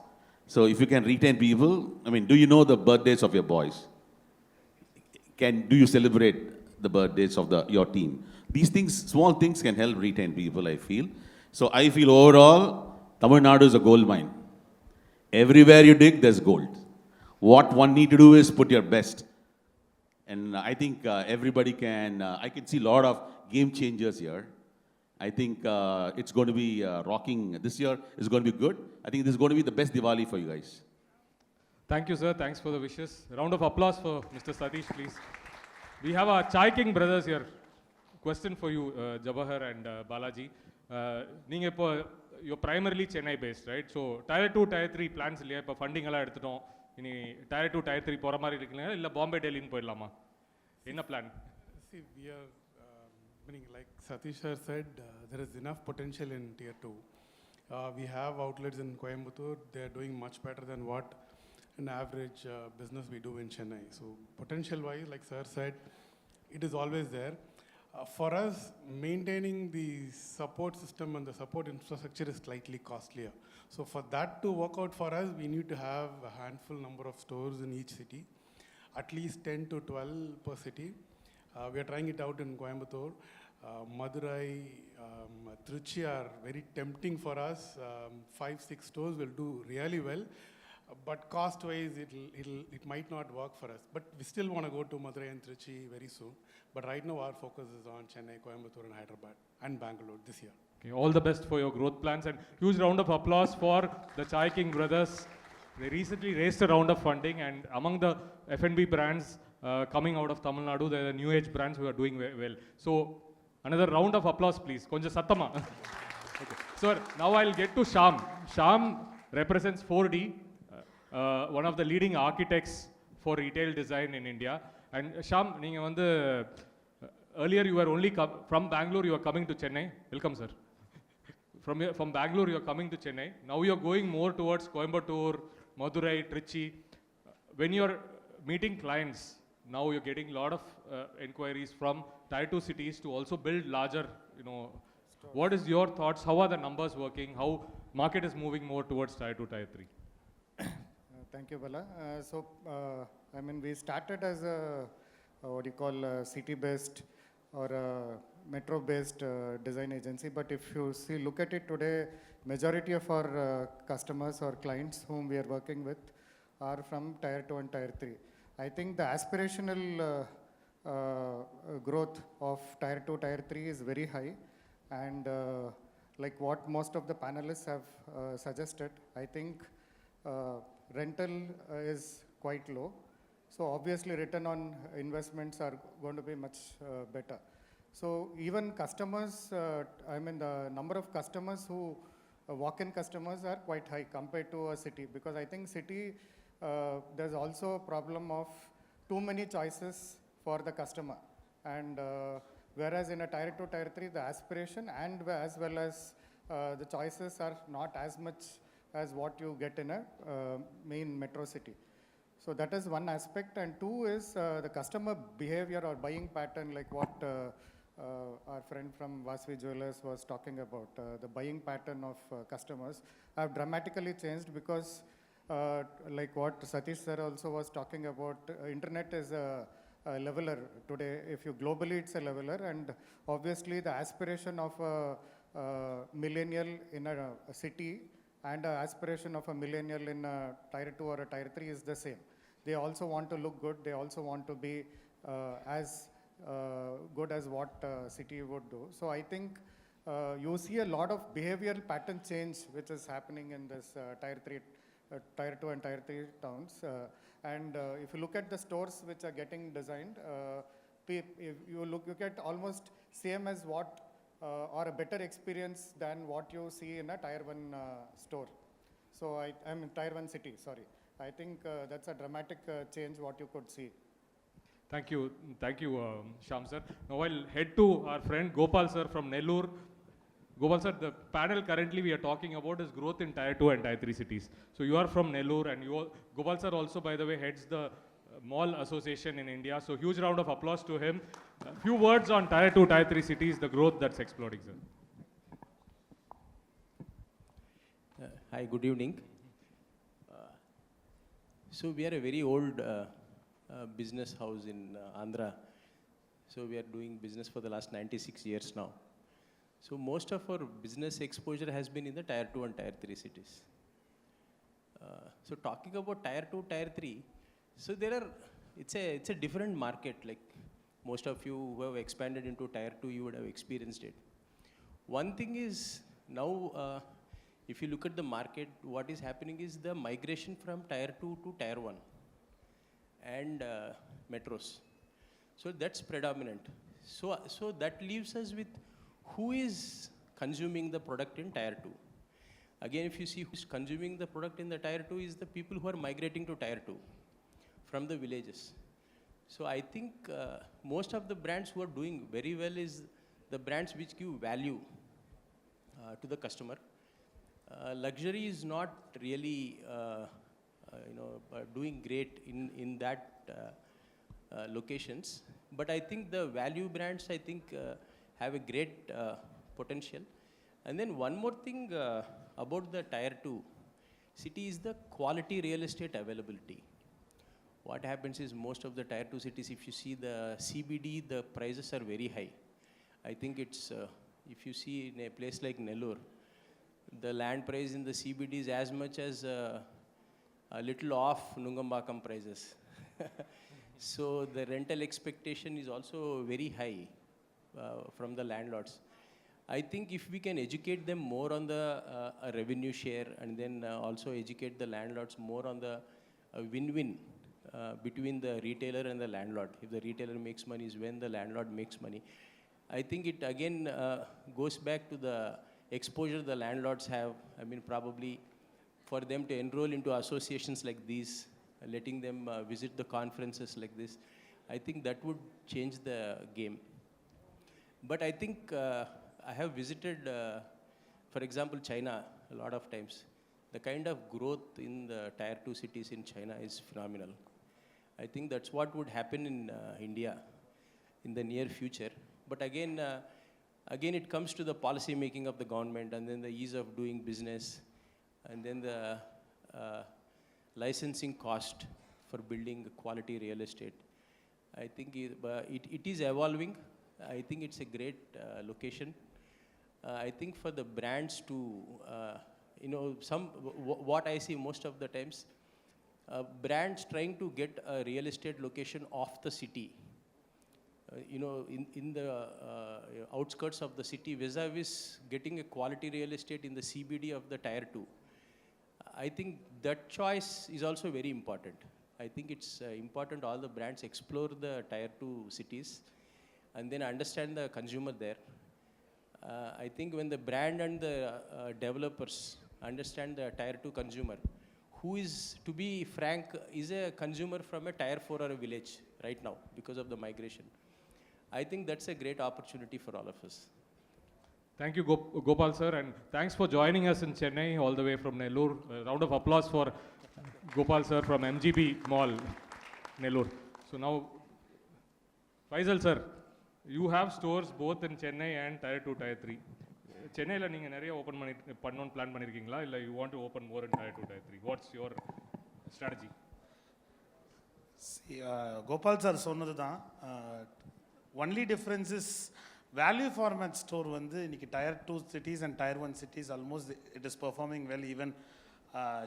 Speaker 8: So if you can retain people, do you know the birthdays of your boys? Do you celebrate the birthdays of your team? These things, small things can help retain people, I feel. So I feel overall, Tamil Nadu is a gold mine. Everywhere you dig, there's gold. What one need to do is put your best. And I think everybody can, I can see a lot of game changers here. I think it's going to be rocking. This year is going to be good. I think this is going to be the best Diwali for you guys.
Speaker 2: Thank you, sir. Thanks for the wishes. Round of applause for Mr. Satish, please. We have our Chai King brothers here. Question for you, Jabahar and Balaji. You're primarily Chennai based, right? So Tier 2, Tier 3 plans இல்லையா இப்போ funding எல்லாம் எடுத்துட்டோம் இனி Tier 2, Tier 3 போகிற மாதிரி இருக்குங்களா இல்லை பாம்பே டெல்லின்னு போயிடலாமா என்ன plan?
Speaker 9: See, we are, like Satish sir said, there is enough potential in Tier 2. We have outlets in Coimbatore. They are doing much better than what an average business we do in Chennai. So potential-wise, like sir said, it is always there. For us, maintaining the support system and the support infrastructure is slightly costlier. So for that to work out for us, we need to have a handful number of stores in each city, at least 10 to 12 per city. We are trying it out in Coimbatore. Madurai, Trichy are very tempting for us. 5-6 stores will do really well. But cost-wise, it might not work for us. But we still want to go to Madurai and Trichy very soon. But right now, our focus is on Chennai, Coimbatore, and Hyderabad, and Bangalore this year.
Speaker 2: Okay, all the best for your growth plans, and huge round of applause for the Chai King brothers. They recently raised a round of funding, and among the F&B brands coming out of Tamil Nadu, they are the new age brands who are doing well. So, another round of applause, please. Konja sattama. Okay. So, now I'll get to Sham. Sham represents 4D. One of the leading architects for retail design in India. And Sham, earlier you were only from Bangalore, you are coming to Chennai. Welcome, sir. From Bangalore, you are coming to Chennai. Now you are going more towards Coimbatore, Madurai, Trichy. When you are meeting clients, now you are getting a lot of inquiries from Tier 2 cities to also build larger, What is your thoughts? How are the numbers working? How market is moving more towards Tier 2, Tier 3?
Speaker 10: Thank you, Bala. We started as a city-based or a metro-based design agency. But if you look at it today, majority of our customers or clients whom we are working with are from Tier 2 and Tier 3. I think the aspirational growth of Tier 2, Tier 3 is very high. And like what most of the panelists have suggested, I think rental is quite low. So obviously return on investments are going to be much better. So even customers, the number of customers who walk-in customers are quite high compared to a city, because I think city, there's also a problem of too many choices for the customer. And whereas in a Tier 2, Tier 3, the aspiration and as well as the choices are not as much as what you get in a main metro city. So that is one aspect. And two is the customer behavior or buying pattern, like what our friend from Vasavi Jewellers was talking about. The buying pattern of customers have dramatically changed because like what Satish sir also was talking about, internet is a leveler today. If you globally, it's a leveler, and obviously the aspiration of a millennial in a city and the aspiration of a millennial in a tier 2 or a tier 3 is the same. They also want to look good. They also want to be as good as what city would do. So I think you see a lot of behavioral pattern change which is happening in this tier 3, tier 2 and tier 3 towns. And if you look at the stores which are getting designed, if you look at almost same as what or a better experience than what you see in a tier 1 store. So I'm in tier 1 city, sorry. I think that's a dramatic change what you could see.
Speaker 2: Thank you, Shyam sir. Now I'll head to our friend Gopal sir from Nellore. Gopal sir, the panel currently we are talking about is growth in tier 2 and tier 3 cities. So you are from Nellore, and Gopal sir also, by the way, heads the Mall Association in India. So huge round of applause to him. A few words on tier 2, tier 3 cities, the growth that's exploding, sir.
Speaker 11: Hi, good evening. So we are a very old business house in Andhra. So we are doing business for the last 96 years now. So most of our business exposure has been in the tier 2 and tier 3 cities. So talking about tier 2, tier 3, so it's a different market. Like most of you who have expanded into tier 2, you would have experienced it. One thing is now, if you look at the market, what is happening is the migration from tier 2 to tier 1 and metros. So that's predominant. So that leaves us with who is consuming the product in tier 2. Again, if you see who's consuming the product in the tier 2 is the people who are migrating to tier 2 from the villages. So I think most of the brands who are doing very well is the brands which give value to the customer. Luxury is not really doing great in that locations, but I think the value brands have a great potential. And then one more thing about the tier 2 city is the quality real estate availability. What happens is most of the tier 2 cities, if you see the CBD, the prices are very high. I think it's, if you see in a place like Nellore, the land price in the CBD is as much as a little off Nungambakam prices. So the rental expectation is also very high from the landlords. I think if we can educate them more on the revenue share, and then also educate the landlords more on the win-win between the retailer and the landlord. If the retailer makes money is when the landlord makes money. I think it again goes back to the exposure the landlords have. I mean, probably for them to enroll into associations like these, letting them visit the conferences like this, I think that would change the game. But I think I have visited, for example, China a lot of times. The kind of growth in the tier 2 cities in China is phenomenal. I think that's what would happen in India in the near future. But again, it comes to the policy making of the government, and then the ease of doing business, and then the licensing cost for building quality real estate. I think it is evolving. I think it's a great location. I think for the brands to, what I see most of the times, brands trying to get a real estate location off the city, in the outskirts of the city, vis-a-vis getting a quality real estate in the CBD of the tier 2. I think that choice is also very important. I think it's important all the brands explore the tier 2 cities and then understand the consumer there. I think when the brand and the developers understand the tier 2 consumer, who is, to be frank, is a consumer from a tier 4 or a village right now because of the migration. I think that's a great opportunity for all of us.
Speaker 2: Thank you, Gopal sir, and thanks for joining us in Chennai all the way from Nellore. A round of applause for Gopal sir from MGB Mall, Nellore. So now, Faisal sir, you have stores both in Chennai and Tier 2, Tier 3. சென்னையில் நீங்கள் நிறைய open பண்ணணும்னு plan பண்ணியிருக்கீங்களா இல்லை you want to open more in Tier 2, Tier 3? What's your strategy?
Speaker 12: Gopal sir சொன்னது தான். Only difference is value format store வந்து இன்னைக்கு Tier 2 cities and Tier 1 cities almost it is performing well. Even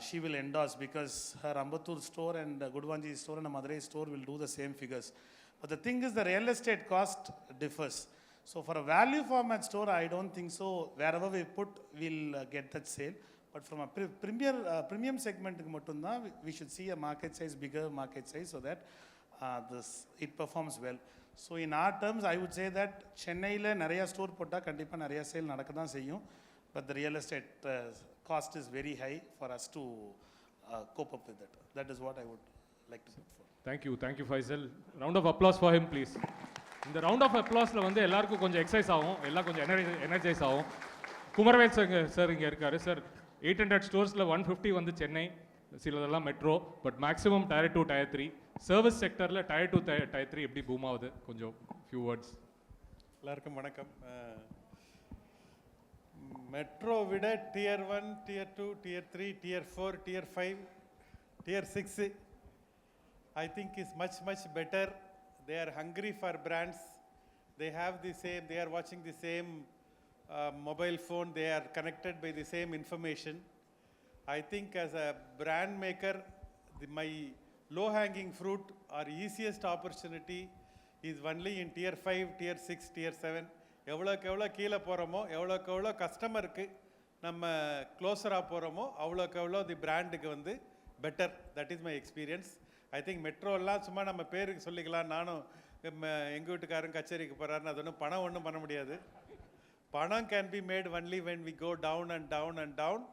Speaker 12: she will endorse because her Ambattur store and Gudvanji store and Madurai store will do the same figures. But the thing is the real estate cost differs. So for a value format store, I don't think so. Wherever we put, we'll get that sale. But from a premium segment, we should see a market size, bigger market size, so that it performs well. So in our terms, I would say that Chennai la nariya store potta kandipa nariya sale nadakadha seiyum. But the real estate cost is very high for us to cope up with that. That is what I would like to put for.
Speaker 2: Thank you, Faisal. Round of applause for him, please. இந்த round of அப்ளாஸில் வந்து எல்லாருக்கும் கொஞ்சம் exercise ஆகும், எல்லாம் கொஞ்சம் energise ஆகும். Kumaravel sir இங்கே இருக்கார். சார் 800 ஸ்டோர்ஸில் 150 வந்து சென்னை, சிலதெல்லாம் metro, but maximum Tier 2, Tier 3. Service செக்டரில் Tier 2, Tier 3 எப்படி பூம் ஆகுது? கொஞ்சம் ஃபியூ வேர்ட்ஸ்.
Speaker 13: எல்லாருக்கும் வணக்கம். மெட்ரோ விட Tier 1, Tier 2, Tier 3, Tier 4, Tier 5, Tier 6 I think is much better. They are hungry for brands. They have the same, they are watching the same mobile phone. They are connected by the same information. I think as a brand maker, my low-hanging fruit or easiest opportunity is only in Tier 5, Tier 6, Tier 7. எவ்வளோக்கு எவ்வளோ கீழே போகிறோமோ, எவ்வளோக்கு எவ்வளோ கஸ்டமருக்கு நம்ம க்ளோஸராக போகிறோமோ, அவ்வளோக்கு எவ்வளோ தி பிராண்டுக்கு வந்து better. That is my experience. I think மெட்ரோலாம் சும்மா நம்ம பேருக்கு சொல்லிக்கலாம். நானும் எங்கள் வீட்டுக்காரன் கச்சேரிக்கு போகிறாருன்னு அது ஒன்றும் பணம் ஒன்றும் பண்ண முடியாது. பணம் can be made only when we go down and down and down.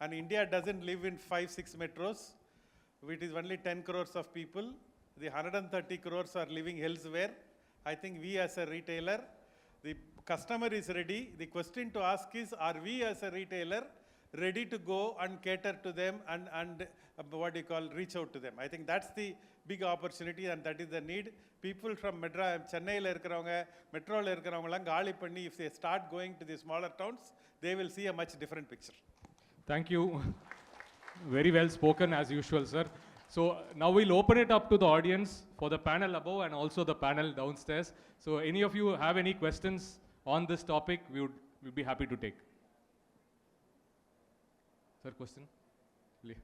Speaker 13: And India doesn't live in 5-6 metros. It is only 10 crores of people. The 130 crores are living elsewhere. I think we as a retailer, the customer is ready. The question to ask is, are we as a retailer ready to go and cater to them and what do you call, reach out to them? I think that's the big opportunity and that is the need. People from Chennai la irukravanga, metro la irukravanga gaali panni, if they start going to the smaller towns, they will see a much different picture.
Speaker 2: Thank you. Very well spoken as usual, sir. So now we'll open it up to the audience for the panel above and also the panel downstairs. So any of you have any questions on this topic, we'd be happy to take. Sir, question? Yeah.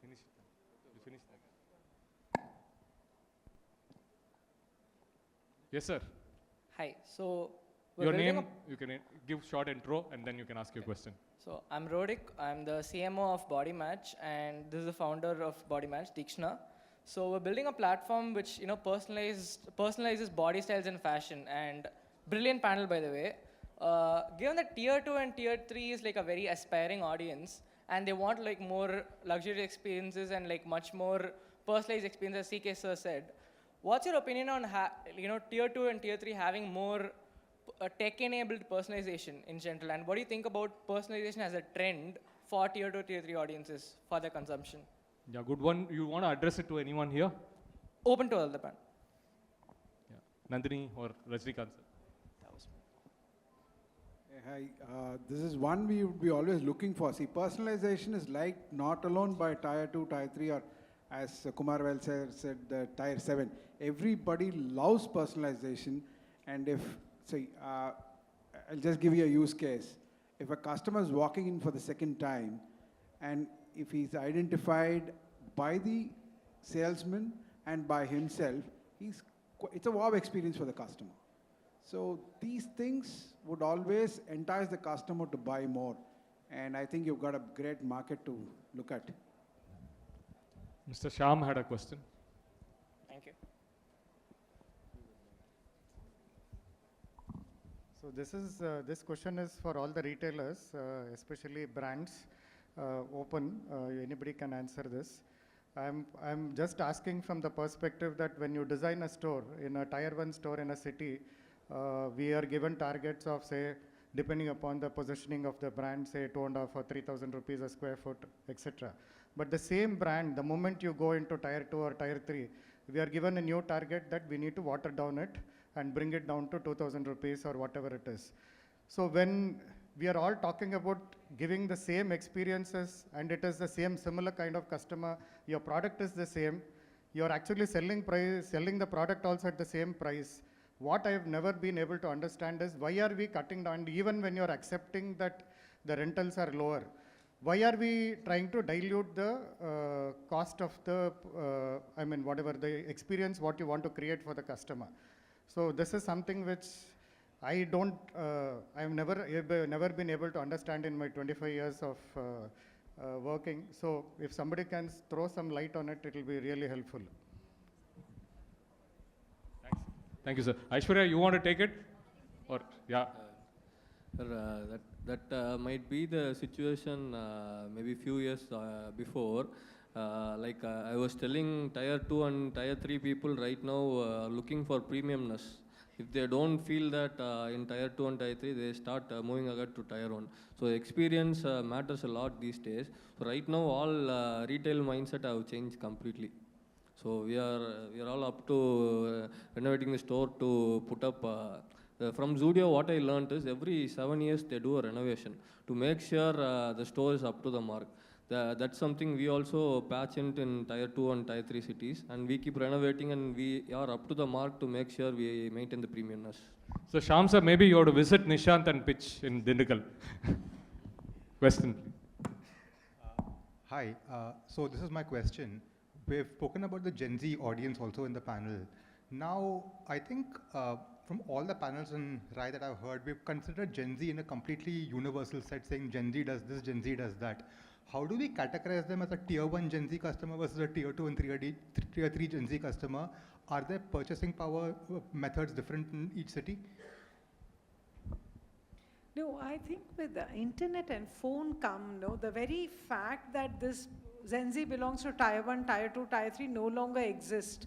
Speaker 2: Finish. You finish that. Yes, sir.
Speaker 14: Hi. So
Speaker 2: your name, you can give short intro and then you can ask your question.
Speaker 14: So I'm Rodik. I'm the CMO of Body Match and this is the founder of Body Match, Dikshna. So we're building a platform which personalizes body styles and fashion, and brilliant panel by the way. Given that Tier 2 and Tier 3 is like a very aspiring audience and they want like more luxury experiences and like much more personalized experiences, as CK sir said. What's your opinion on Tier 2 and Tier 3 having more tech-enabled personalization in general, and what do you think about personalization as a trend for Tier 2, Tier 3 audiences for their consumption?
Speaker 2: Yeah, good one. You want to address it to anyone here?
Speaker 14: Open to all the panel.
Speaker 2: Yeah. Nandini or Rajnikanth, sir.
Speaker 6: Hi, this is one we would be always looking for. See, personalization is liked not alone by Tier 2, Tier 3 or as Kumar well said, Tier 7. Everybody loves personalization, and if, see, I'll just give you a use case. If a customer is walking in for the second time, and if he's identified by the salesman and by himself, it's a wow experience for the customer. So these things would always entice the customer to buy more, and I think you've got a great market to look at.
Speaker 2: Mr. Shyam had a question.
Speaker 14: Thank you.
Speaker 10: So this question is for all the retailers, especially brands. Open, anybody can answer this. I'm just asking from the perspective that when you design a store, in a Tier 1 store in a city, We are given targets of, say, depending upon the positioning of the brand, say 2.5 or 3,000 rupees a square foot, etc. But the same brand, the moment you go into tier 2 or tier 3, we are given a new target that we need to water down it and bring it down to 2,000 rupees or whatever it is. So when we are all talking about giving the same experiences and it is the same similar kind of customer, your product is the same, you're actually selling the product also at the same price. What I've never been able to understand is why are we cutting down, even when you're accepting that the rentals are lower, why are we trying to dilute the cost of the, whatever the experience, what you want to create for the customer. So this is something which I've never been able to understand in my 25 years of working. So if somebody can throw some light on it, it will be really helpful.
Speaker 2: Thank you, sir. Aishwarya, you want to take it? Or, yeah.
Speaker 3: That might be the situation maybe few years before. I was telling tier 2 and tier 3 people right now looking for premiumness. If they don't feel that in tier 2 and tier 3, they start moving ahead to tier 1. So experience matters a lot these days. So right now all retail mindset have changed completely. So we are all up to renovating the store to put up. From Zudio, what I learned is every 7 years they do a renovation to make sure the store is up to the mark. That's something we also patch in tier 2 and tier 3 cities, and we keep renovating and we are up to the mark to make sure we maintain the premiumness.
Speaker 2: So Shyam sir, maybe you have to visit Nishanth and pitch in Dindigul. Question.
Speaker 15: Hi, so this is my question. We've spoken about the Gen Z audience also in the panel. Now, I think from all the panels in Rai that I've heard, we've considered Gen Z in a completely universal set, saying Gen Z does this, Gen Z does that. How do we categorize them as a tier 1 Gen Z customer versus a tier 2 and tier 3 Gen Z customer? Are their purchasing power methods different in each city?
Speaker 4: No, I think with the internet and phone the very fact that this Gen Z belongs to tier 1, tier 2, tier 3 no longer exist.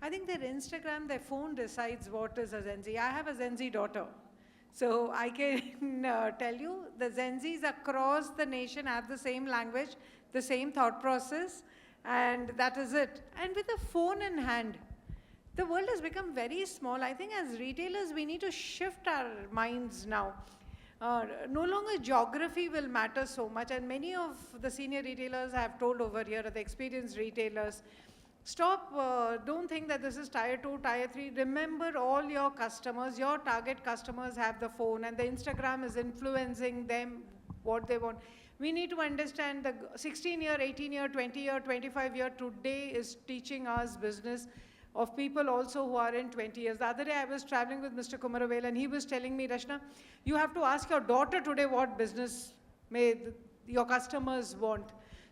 Speaker 4: I think their Instagram, their phone decides what is a Gen Z. I have a Gen Z daughter. So I can tell you the Gen Zs across the nation have the same language, the same thought process, and that is it. And with a phone in hand, the world has become very small. I think as retailers, we need to shift our minds now. No longer geography will matter so much, and many of the senior retailers I have told over here, the experienced retailers, stop, don't think that this is tier 2, tier 3. Remember all your customers, your target customers have the phone and the Instagram is influencing them what they want. We need to understand the 16-year, 18-year, 20-year, 25-year today is teaching us business of people also who are in 20 years. The other day I was traveling with Mr. Kumaravel and he was telling me, Rajna, you have to ask your daughter today what business your customers want.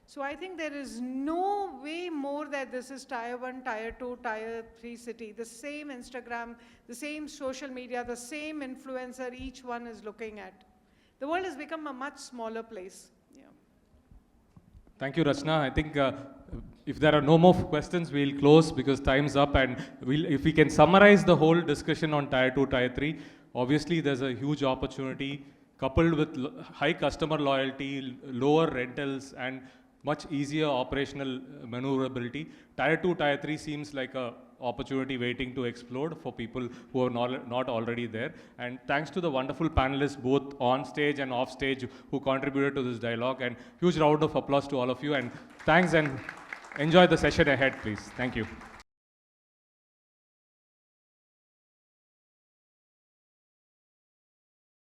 Speaker 4: So I think there is no way more that this is tier 1, tier 2, tier 3 city. The same Instagram, the same social media, the same influencer each one is looking at. The world has become a much smaller place. Yeah.
Speaker 2: Thank you, Rajna. I think if there are no more questions, we'll close because time's up. And if we can summarize the whole discussion on tier 2, tier 3, obviously there's a huge opportunity coupled with high customer loyalty, lower rentals, and much easier operational maneuverability. Tier 2, tier 3 seems like a opportunity waiting to explode for people who are not already there. And thanks to the wonderful panelists, both on stage and off stage, who contributed to this dialogue. And huge round of applause to all of you. And thanks, and enjoy the session ahead, please. Thank you.